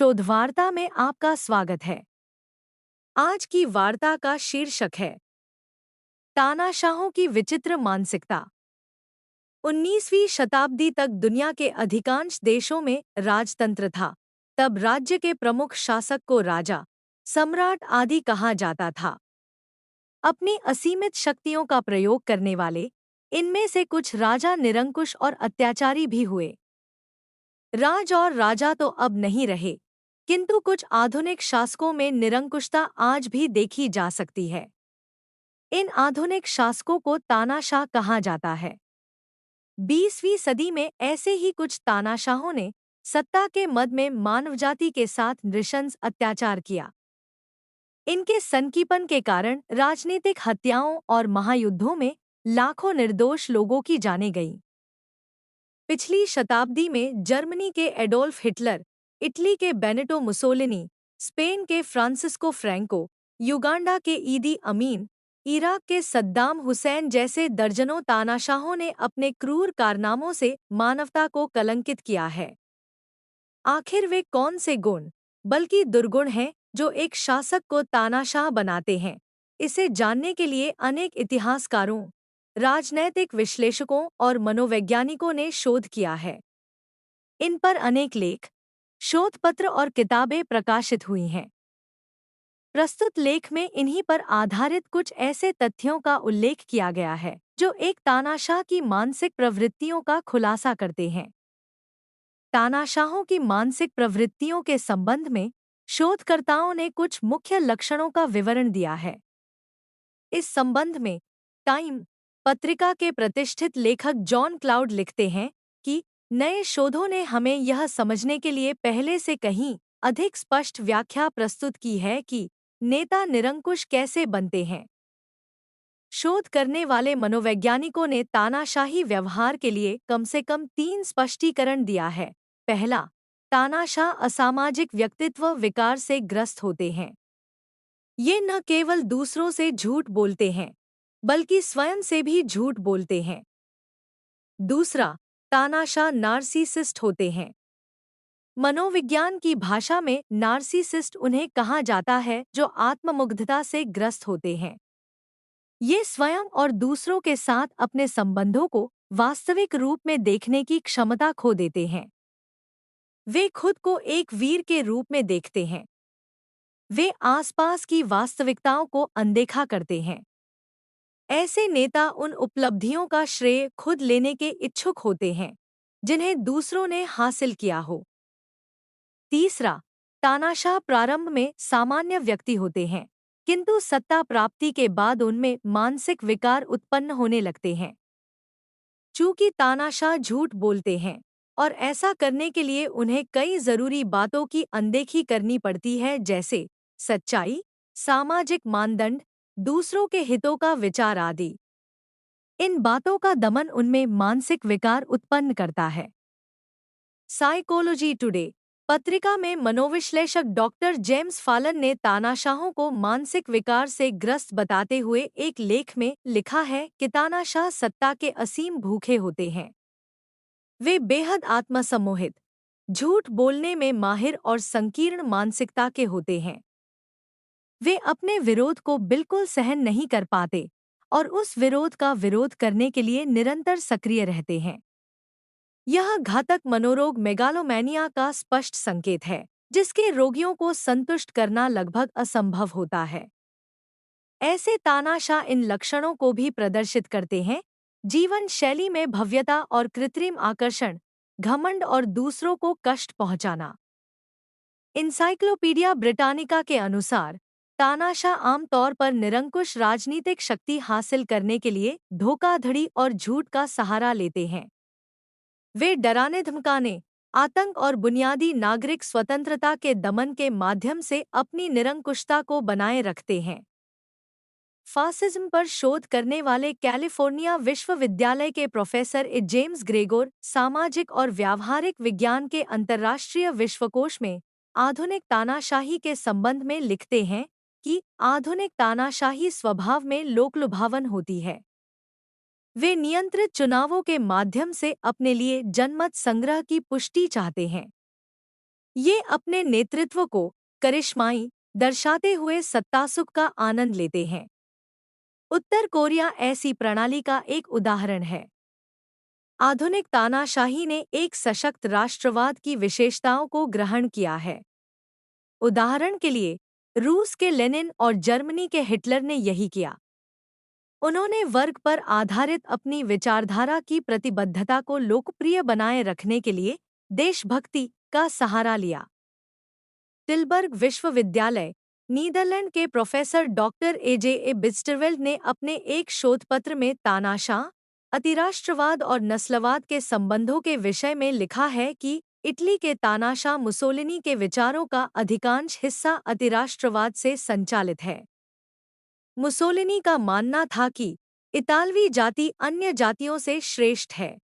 शोधवार्ता में आपका स्वागत है। आज की वार्ता का शीर्षक है तानाशाहों की विचित्र मानसिकता। 19वीं शताब्दी तक दुनिया के अधिकांश देशों में राजतंत्र था। तब राज्य के प्रमुख शासक को राजा, सम्राट आदि कहा जाता था। अपनी असीमित शक्तियों का प्रयोग करने वाले इनमें से कुछ राजा निरंकुश और अत्याचारी भी हुए। राज और राजा तो अब नहीं रहे, किंतु कुछ आधुनिक शासकों में निरंकुशता आज भी देखी जा सकती है। इन आधुनिक शासकों को तानाशाह कहा जाता है। 20वीं सदी में ऐसे ही कुछ तानाशाहों ने सत्ता के मद में मानवजाति के साथ नृशंस अत्याचार किया। इनके सनकीपन के कारण राजनीतिक हत्याओं और महायुद्धों में लाखों निर्दोष लोगों की जानें गईं। पिछली शताब्दी में जर्मनी के एडोल्फ हिटलर, इटली के बेनिटो मुसोलिनी, स्पेन के फ्रांसिस्को फ्रैंको, युगांडा के ईदी अमीन, इराक के सद्दाम हुसैन जैसे दर्जनों तानाशाहों ने अपने क्रूर कारनामों से मानवता को कलंकित किया है। आखिर वे कौन से गुण, बल्कि दुर्गुण हैं जो एक शासक को तानाशाह बनाते हैं? इसे जानने के लिए अनेक इतिहासकारों, राजनैतिक विश्लेषकों और मनोवैज्ञानिकों ने शोध किया है। इन पर अनेक लेख, शोधपत्र और किताबें प्रकाशित हुई हैं। प्रस्तुत लेख में इन्हीं पर आधारित कुछ ऐसे तथ्यों का उल्लेख किया गया है जो एक तानाशाह की मानसिक प्रवृत्तियों का खुलासा करते हैं। तानाशाहों की मानसिक प्रवृत्तियों के संबंध में शोधकर्ताओं ने कुछ मुख्य लक्षणों का विवरण दिया है। इस संबंध में टाइम पत्रिका के प्रतिष्ठित लेखक जॉन क्लाउड लिखते हैं कि नए शोधों ने हमें यह समझने के लिए पहले से कहीं अधिक स्पष्ट व्याख्या प्रस्तुत की है कि नेता निरंकुश कैसे बनते हैं। शोध करने वाले मनोवैज्ञानिकों ने तानाशाही व्यवहार के लिए कम से कम 3 स्पष्टीकरण दिया है। पहला, तानाशाह असामाजिक व्यक्तित्व विकार से ग्रस्त होते हैं। ये न केवल दूसरों से झूठ बोलते हैं, बल्कि स्वयं से भी झूठ बोलते हैं। दूसरा, तानाशाह नार्सिसिस्ट होते हैं। मनोविज्ञान की भाषा में नार्सिसिस्ट उन्हें कहा जाता है जो आत्ममुग्धता से ग्रस्त होते हैं। ये स्वयं और दूसरों के साथ अपने संबंधों को वास्तविक रूप में देखने की क्षमता खो देते हैं। वे खुद को एक वीर के रूप में देखते हैं। वे आसपास की वास्तविकताओं को अनदेखा करते हैं। ऐसे नेता उन उपलब्धियों का श्रेय खुद लेने के इच्छुक होते हैं जिन्हें दूसरों ने हासिल किया हो। तीसरा, तानाशाह प्रारंभ में सामान्य व्यक्ति होते हैं, किंतु सत्ता प्राप्ति के बाद उनमें मानसिक विकार उत्पन्न होने लगते हैं। चूंकि तानाशाह झूठ बोलते हैं और ऐसा करने के लिए उन्हें कई जरूरी बातों की अनदेखी करनी पड़ती है, जैसे सच्चाई, सामाजिक मानदंड, दूसरों के हितों का विचार आदि। इन बातों का दमन उनमें मानसिक विकार उत्पन्न करता है। साइकोलॉजी टुडे पत्रिका में मनोविश्लेषक डॉक्टर जेम्स फालन ने तानाशाहों को मानसिक विकार से ग्रस्त बताते हुए एक लेख में लिखा है कि तानाशाह सत्ता के असीम भूखे होते हैं। वे बेहद आत्मसम्मोहित, झूठ बोलने में माहिर और संकीर्ण मानसिकता के होते हैं। वे अपने विरोध को बिल्कुल सहन नहीं कर पाते और उस विरोध का विरोध करने के लिए निरंतर सक्रिय रहते हैं। यह घातक मनोरोग मेगालोमैनिया का स्पष्ट संकेत है, जिसके रोगियों को संतुष्ट करना लगभग असंभव होता है। ऐसे तानाशाह इन लक्षणों को भी प्रदर्शित करते हैं: जीवन शैली में भव्यता और कृत्रिम आकर्षण, घमंड और दूसरों को कष्ट पहुंचाना। इनसाइक्लोपीडिया ब्रिटानिका के अनुसार तानाशाह आमतौर पर निरंकुश राजनीतिक शक्ति हासिल करने के लिए धोखाधड़ी और झूठ का सहारा लेते हैं। वे डराने धमकाने, आतंक और बुनियादी नागरिक स्वतंत्रता के दमन के माध्यम से अपनी निरंकुशता को बनाए रखते हैं। फासिज्म पर शोध करने वाले कैलिफोर्निया विश्वविद्यालय के प्रोफेसर ए जेम्स ग्रेगोर सामाजिक और व्यावहारिक विज्ञान के अंतर्राष्ट्रीय विश्वकोश में आधुनिक तानाशाही के संबंध में लिखते हैं कि आधुनिक तानाशाही स्वभाव में लोकलुभावन होती है। वे नियंत्रित चुनावों के माध्यम से अपने लिए जनमत संग्रह की पुष्टि चाहते हैं। ये अपने नेतृत्व को करिश्माई दर्शाते हुए सत्तासुख का आनंद लेते हैं। उत्तर कोरिया ऐसी प्रणाली का एक उदाहरण है। आधुनिक तानाशाही ने एक सशक्त राष्ट्रवाद की विशेषताओं को ग्रहण किया है। उदाहरण के लिए, रूस के लेनिन और जर्मनी के हिटलर ने यही किया। उन्होंने वर्ग पर आधारित अपनी विचारधारा की प्रतिबद्धता को लोकप्रिय बनाए रखने के लिए देशभक्ति का सहारा लिया। टिलबर्ग विश्वविद्यालय, नीदरलैंड के प्रोफेसर डॉक्टर ए बिस्टरवेल्ड ने अपने एक शोधपत्र में तानाशाह, अतिराष्ट्रवाद और नस्लवाद के संबंधों के विषय में लिखा है कि इटली के तानाशाह मुसोलिनी के विचारों का अधिकांश हिस्सा अतिराष्ट्रवाद से संचालित है। मुसोलिनी का मानना था कि इतालवी जाति अन्य जातियों से श्रेष्ठ है।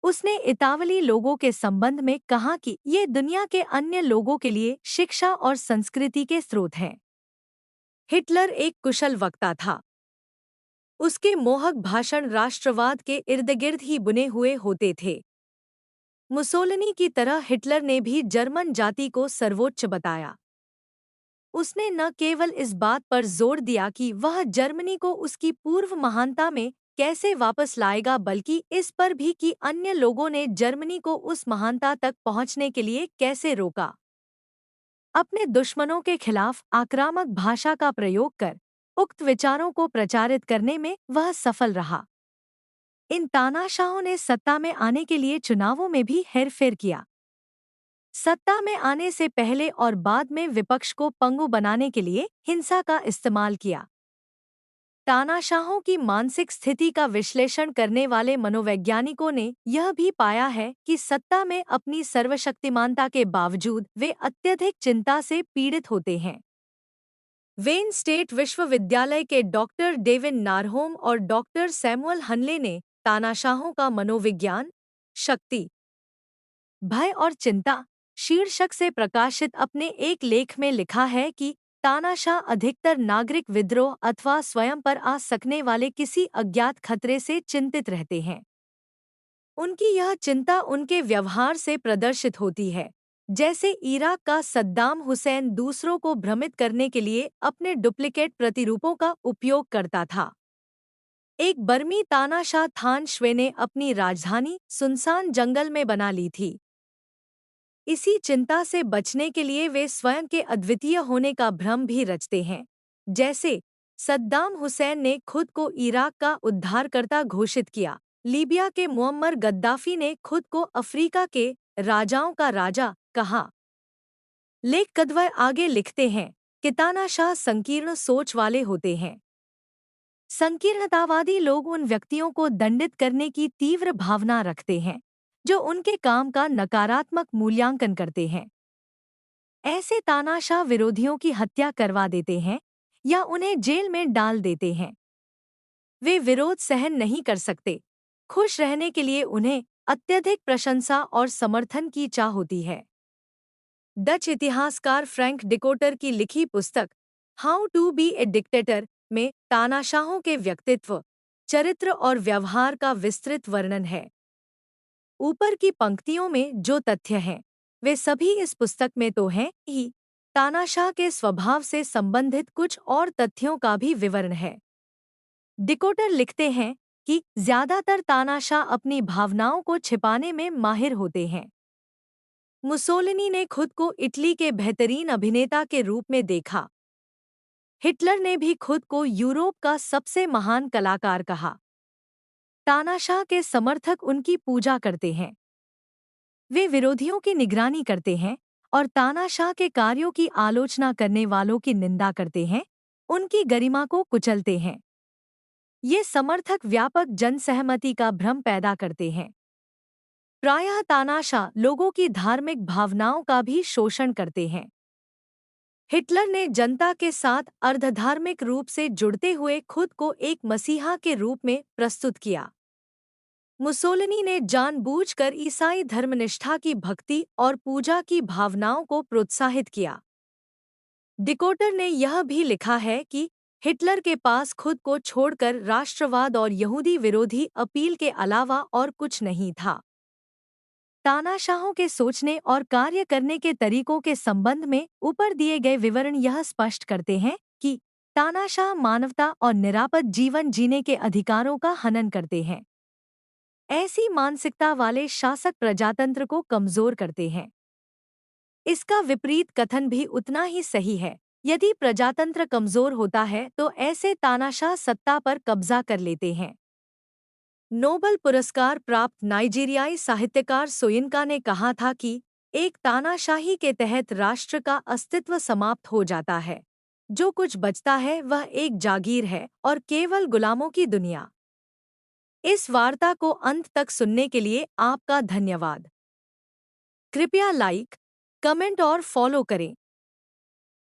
उसने इतावली लोगों के संबंध में कहा कि ये दुनिया के अन्य लोगों के लिए शिक्षा और संस्कृति के स्रोत हैं। हिटलर एक कुशल वक्ता था। उसके मोहक भाषण राष्ट्रवाद के इर्दगिर्द ही बुने हुए होते थे। मुसोलिनी की तरह हिटलर ने भी जर्मन जाति को सर्वोच्च बताया। उसने न केवल इस बात पर जोर दिया कि वह जर्मनी को उसकी पूर्व महानता में कैसे वापस लाएगा, बल्कि इस पर भी कि अन्य लोगों ने जर्मनी को उस महानता तक पहुंचने के लिए कैसे रोका। अपने दुश्मनों के खिलाफ आक्रामक भाषा का प्रयोग कर उक्त विचारों को प्रचारित करने में वह सफल रहा। इन तानाशाहों ने सत्ता में आने के लिए चुनावों में भी हेरफेर किया। सत्ता में आने से पहले और बाद में विपक्ष को पंगु बनाने के लिए हिंसा का इस्तेमाल किया। तानाशाहों की मानसिक स्थिति का विश्लेषण करने वाले मनोवैज्ञानिकों ने यह भी पाया है कि सत्ता में अपनी सर्वशक्तिमानता के बावजूद वे अत्यधिक चिंता से पीड़ित होते हैं। वेन स्टेट विश्वविद्यालय के डॉक्टर डेविन नारहोम और डॉक्टर सैमुअल हनले ने तानाशाहों का मनोविज्ञान, शक्ति, भय और चिंता शीर्षक से प्रकाशित अपने एक लेख में लिखा है कि तानाशाह अधिकतर नागरिक विद्रोह अथवा स्वयं पर आ सकने वाले किसी अज्ञात खतरे से चिंतित रहते हैं। उनकी यह चिंता उनके व्यवहार से प्रदर्शित होती है, जैसे इराक का सद्दाम हुसैन दूसरों को भ्रमित करने के लिए अपने डुप्लिकेट प्रतिरूपों का उपयोग करता था। एक बर्मी तानाशाह थान श्वे ने अपनी राजधानी सुनसान जंगल में बना ली थी। इसी चिंता से बचने के लिए वे स्वयं के अद्वितीय होने का भ्रम भी रचते हैं। जैसे सद्दाम हुसैन ने खुद को इराक का उद्धारकर्ता घोषित किया, लीबिया के मुअम्मर गद्दाफी ने खुद को अफ्रीका के राजाओं का राजा कहा। लेख कदवर आगे लिखते हैं कि तानाशाह संकीर्ण सोच वाले होते हैं। संकीर्णतावादी लोग उन व्यक्तियों को दंडित करने की तीव्र भावना रखते हैं जो उनके काम का नकारात्मक मूल्यांकन करते हैं। ऐसे तानाशाह विरोधियों की हत्या करवा देते हैं या उन्हें जेल में डाल देते हैं। वे विरोध सहन नहीं कर सकते। खुश रहने के लिए उन्हें अत्यधिक प्रशंसा और समर्थन की चाह होती है। डच इतिहासकार फ्रैंक डिकोटर की लिखी पुस्तक how to be a dictator में तानाशाहों के व्यक्तित्व, चरित्र और व्यवहार का विस्तृत वर्णन है। ऊपर की पंक्तियों में जो तथ्य हैं, वे सभी इस पुस्तक में तो हैं ही, तानाशाह के स्वभाव से संबंधित कुछ और तथ्यों का भी विवरण है। डिकोटर लिखते हैं कि ज्यादातर तानाशाह अपनी भावनाओं को छिपाने में माहिर होते हैं। मुसोलिनी ने खुद को इटली के बेहतरीन अभिनेता के रूप में देखा। हिटलर ने भी खुद को यूरोप का सबसे महान कलाकार कहा। तानाशाह के समर्थक उनकी पूजा करते हैं। वे विरोधियों की निगरानी करते हैं और तानाशाह के कार्यों की आलोचना करने वालों की निंदा करते हैं, उनकी गरिमा को कुचलते हैं। ये समर्थक व्यापक जनसहमति का भ्रम पैदा करते हैं। प्रायः तानाशाह लोगों की धार्मिक भावनाओं का भी शोषण करते हैं। हिटलर ने जनता के साथ अर्धधार्मिक रूप से जुड़ते हुए खुद को एक मसीहा के रूप में प्रस्तुत किया। मुसोलिनी ने जानबूझकर ईसाई धर्मनिष्ठा की भक्ति और पूजा की भावनाओं को प्रोत्साहित किया। डिकोटर ने यह भी लिखा है कि हिटलर के पास खुद को छोड़कर राष्ट्रवाद और यहूदी विरोधी अपील के अलावा और कुछ नहीं था। तानाशाहों के सोचने और कार्य करने के तरीकों के संबंध में ऊपर दिए गए विवरण यह स्पष्ट करते हैं कि तानाशाह मानवता और निरापद जीवन जीने के अधिकारों का हनन करते हैं। ऐसी मानसिकता वाले शासक प्रजातंत्र को कमजोर करते हैं। इसका विपरीत कथन भी उतना ही सही है। यदि प्रजातंत्र कमजोर होता है तो ऐसे तानाशाह सत्ता पर कब्जा कर लेते हैं। नोबेल पुरस्कार प्राप्त नाइजीरियाई साहित्यकार सोयिनका ने कहा था कि एक तानाशाही के तहत राष्ट्र का अस्तित्व समाप्त हो जाता है। जो कुछ बचता है वह एक जागीर है और केवल गुलामों की दुनिया। इस वार्ता को अंत तक सुनने के लिए आपका धन्यवाद। कृपया लाइक, कमेंट और फॉलो करें।